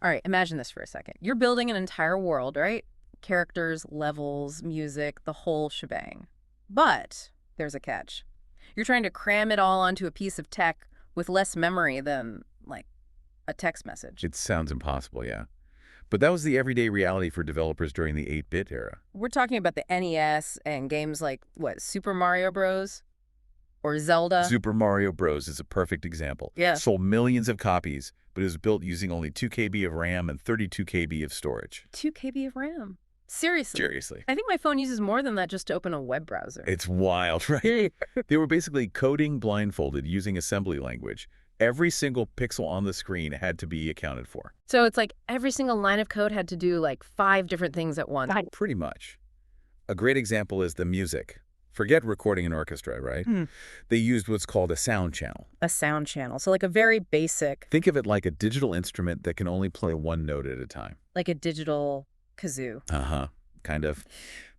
All right, imagine this for a second. You're building an entire world, right? Characters, levels, music, the whole shebang. But there's a catch. You're trying to cram it all onto a piece of tech with less memory than, like, a text message. It sounds impossible, yeah. But that was the everyday reality for developers during the 8-bit era. We're talking about the NES and games like, what, Super Mario Bros. Or Zelda? Super Mario Bros. Is a perfect example. Yeah. Sold millions of copies, but it was built using only 2 KB of RAM and 32 KB of storage. 2 KB of RAM. Seriously. Seriously. I think my phone uses more than that just to open a web browser. It's wild, right? They were basically coding blindfolded using assembly language. Every single pixel on the screen had to be accounted for. So it's like every single line of code had to do like 5 different things at once. Pretty much. A great example is the music. Forget recording an orchestra, right? They used what's called a sound channel. A sound channel. So like a very basic, Think of it like a digital instrument that can only play one note at a time. like a digital kazoo. Uh-huh, kind of.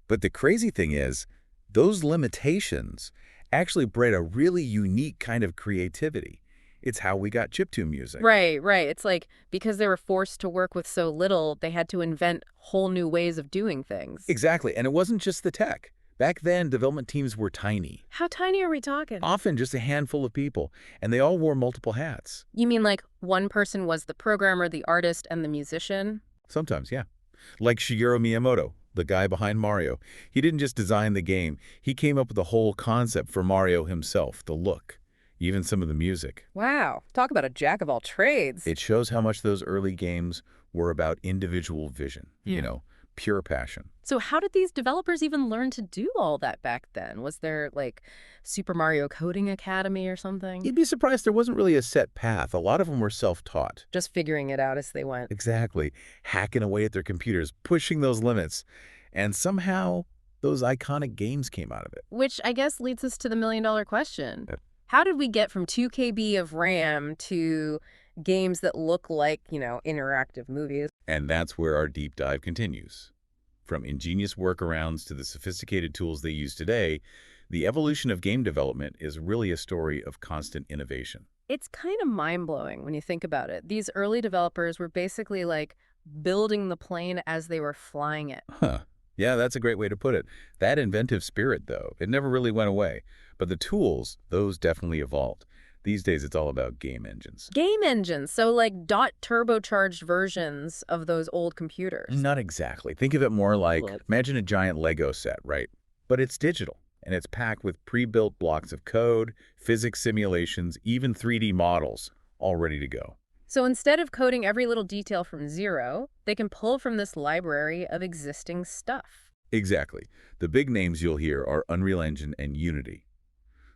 But the crazy thing is, those limitations actually bred a really unique kind of creativity. It's how we got chiptune music. Right, right. It's like because they were forced to work with so little, they had to invent whole new ways of doing things. Exactly, and it wasn't just the tech. Back then, development teams were tiny, How tiny are we talking? often just a handful of people, and they all wore multiple hats. You mean like one person was the programmer, the artist, and the musician? Sometimes, yeah. Like Shigeru Miyamoto, the guy behind Mario. He didn't just design the game, he came up with the whole concept for Mario himself, the look, even some of the music. Wow, talk about a jack of all trades. It shows how much those early games were about individual vision, pure passion. So how did these developers even learn to do all that back then? Was there like Super Mario Coding Academy or something? You'd be surprised there wasn't really a set path. A lot of them were self-taught. Just figuring it out as they went. Exactly. Hacking away at their computers, pushing those limits. And somehow, those iconic games came out of it. Which I guess leads us to the million-dollar question. Yep. How did we get from 2 KB of RAM to games that look like, interactive movies? And that's where our deep dive continues. From ingenious workarounds to the sophisticated tools they use today, the evolution of game development is really a story of constant innovation. It's kind of mind-blowing when you think about it. These early developers were basically like building the plane as they were flying it. Huh. Yeah, that's a great way to put it. That inventive spirit, though, it never really went away. But the tools, those definitely evolved. These days, it's all about game engines. Game engines, so like dot turbocharged versions of those old computers. Not exactly. Think of it more like, imagine a giant Lego set, right? But it's digital, and it's packed with pre-built blocks of code, physics simulations, even 3D models, all ready to go. So instead of coding every little detail from zero, they can pull from this library of existing stuff. Exactly. The big names you'll hear are Unreal Engine and Unity.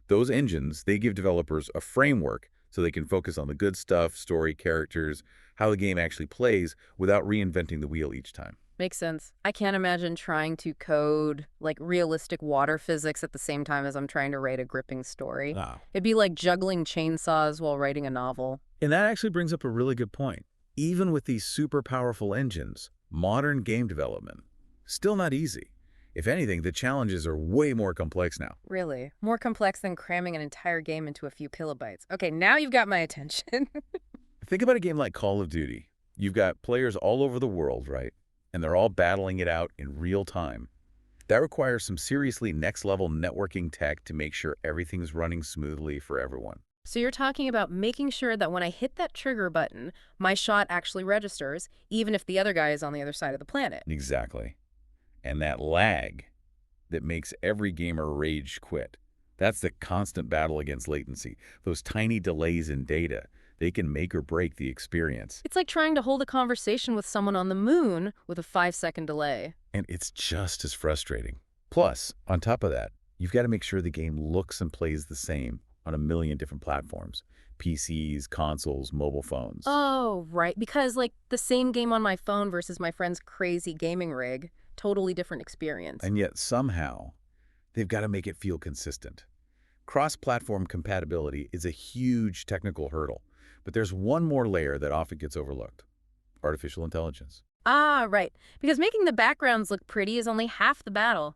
Those engines, they give developers a framework so they can focus on the good stuff, story, characters, how the game actually plays without reinventing the wheel each time. Makes sense. I can't imagine trying to code like realistic water physics at the same time as I'm trying to write a gripping story. Ah. It'd be like juggling chainsaws while writing a novel. And that actually brings up a really good point. Even with these super powerful engines, modern game development, still not easy. If anything, the challenges are way more complex now. Really? More complex than cramming an entire game into a few kilobytes. Okay, now you've got my attention. Think about a game like Call of Duty. You've got players all over the world, right? And they're all battling it out in real time. That requires some seriously next-level networking tech to make sure everything's running smoothly for everyone. So you're talking about making sure that when I hit that trigger button, my shot actually registers, even if the other guy is on the other side of the planet. Exactly. And that lag that makes every gamer rage quit. That's the constant battle against latency. Those tiny delays in data, they can make or break the experience. It's like trying to hold a conversation with someone on the moon with a 5-second delay. And it's just as frustrating. Plus, on top of that, you've got to make sure the game looks and plays the same on a million different platforms. PCs, consoles, mobile phones. Oh, right. Because like the same game on my phone versus my friend's crazy gaming rig, totally different experience. And yet somehow, they've got to make it feel consistent. Cross-platform compatibility is a huge technical hurdle, but there's one more layer that often gets overlooked: artificial intelligence. Ah, right. Because making the backgrounds look pretty is only half the battle.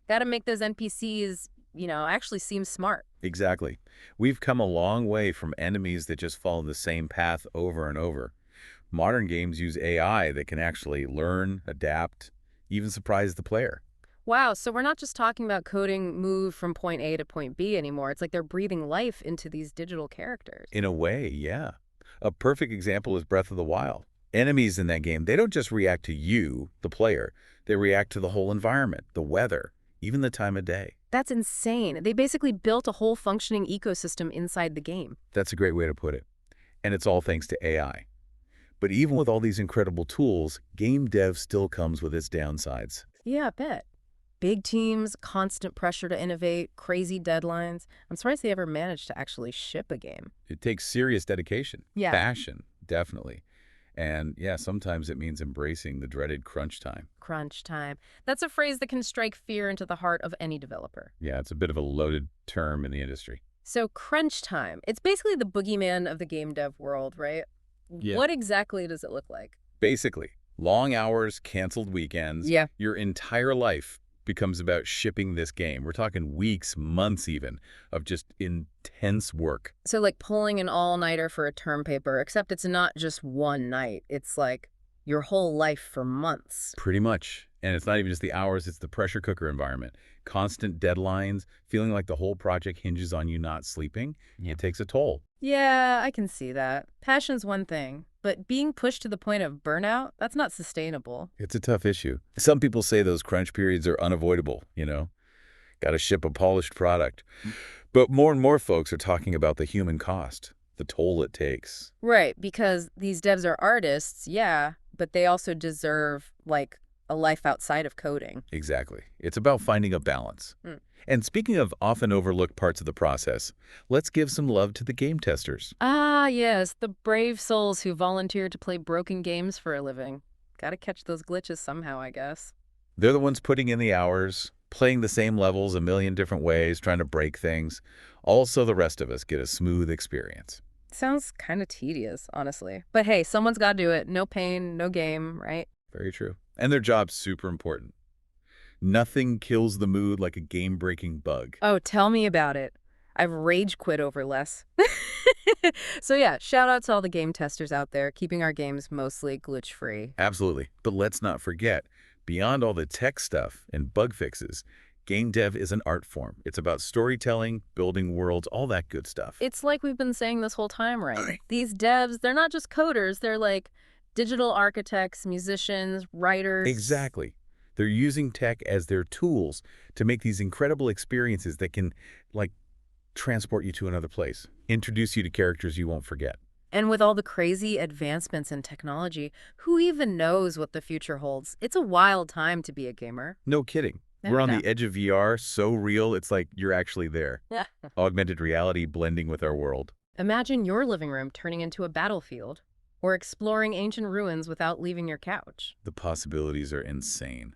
Gotta make those NPCs, actually seem smart. Exactly. We've come a long way from enemies that just follow the same path over and over. Modern games use AI that can actually learn, adapt, even surprise the player. Wow, so we're not just talking about coding move from point A to point B anymore. It's like they're breathing life into these digital characters. In a way, yeah. A perfect example is Breath of the Wild. Enemies in that game, they don't just react to you, the player. They react to the whole environment, the weather, even the time of day. That's insane. They basically built a whole functioning ecosystem inside the game. That's a great way to put it. And it's all thanks to AI. But even with all these incredible tools, game dev still comes with its downsides. Yeah, I bet. Big teams, constant pressure to innovate, crazy deadlines. I'm surprised they ever managed to actually ship a game. It takes serious dedication, Yeah. passion, definitely. And yeah, sometimes it means embracing the dreaded crunch time. Crunch time. That's a phrase that can strike fear into the heart of any developer. Yeah, it's a bit of a loaded term in the industry. So crunch time, it's basically the boogeyman of the game dev world, right? Yeah. What exactly does it look like? Basically, long hours, canceled weekends, Yeah. your entire life becomes about shipping this game. We're talking weeks, months even, of just intense work. So like pulling an all-nighter for a term paper, except it's not just one night. It's like your whole life for months. Pretty much. And it's not even just the hours, it's the pressure cooker environment. Constant deadlines, feeling like the whole project hinges on you not sleeping. It takes a toll. Yeah, I can see that. Passion's one thing, but being pushed to the point of burnout, that's not sustainable. It's a tough issue. Some people say those crunch periods are unavoidable, you know? Got to ship a polished product. But more and more folks are talking about the human cost, the toll it takes. Right, because these devs are artists, yeah, but they also deserve, like, a life outside of coding. Exactly. It's about finding a balance. Mm. And speaking of often overlooked parts of the process, let's give some love to the game testers. Ah, yes, the brave souls who volunteer to play broken games for a living. Gotta catch those glitches somehow, I guess. They're the ones putting in the hours, playing the same levels a million different ways, trying to break things. Also, the rest of us get a smooth experience. Sounds kind of tedious, honestly. But hey, someone's gotta do it. No pain, no game, right? Very true. And their job's super important. Nothing kills the mood like a game-breaking bug. Oh, tell me about it. I've rage quit over less. So yeah, shout out to all the game testers out there, keeping our games mostly glitch-free. Absolutely. But let's not forget, beyond all the tech stuff and bug fixes, game dev is an art form. It's about storytelling, building worlds, all that good stuff. It's like we've been saying this whole time, right? Right. These devs, they're not just coders, they're like digital architects, musicians, writers. Exactly. They're using tech as their tools to make these incredible experiences that can, like, transport you to another place, introduce you to characters you won't forget. And with all the crazy advancements in technology, who even knows what the future holds? It's a wild time to be a gamer. No kidding. Yeah, We're on no. the edge of VR, so real, it's like you're actually there. Yeah. Augmented reality blending with our world. Imagine your living room turning into a battlefield, or exploring ancient ruins without leaving your couch. The possibilities are insane.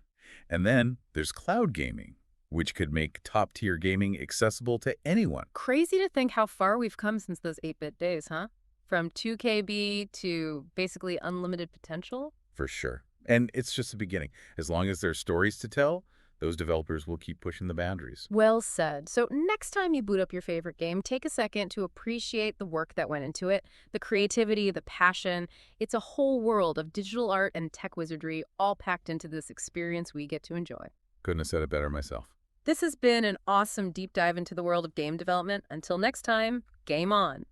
And then there's cloud gaming, which could make top-tier gaming accessible to anyone. Crazy to think how far we've come since those 8-bit days, huh? From 2KB to basically unlimited potential? For sure. And it's just the beginning. As long as there's stories to tell, those developers will keep pushing the boundaries. Well said. So next time you boot up your favorite game, take a second to appreciate the work that went into it, the creativity, the passion. It's a whole world of digital art and tech wizardry all packed into this experience we get to enjoy. Couldn't have said it better myself. This has been an awesome deep dive into the world of game development. Until next time, game on.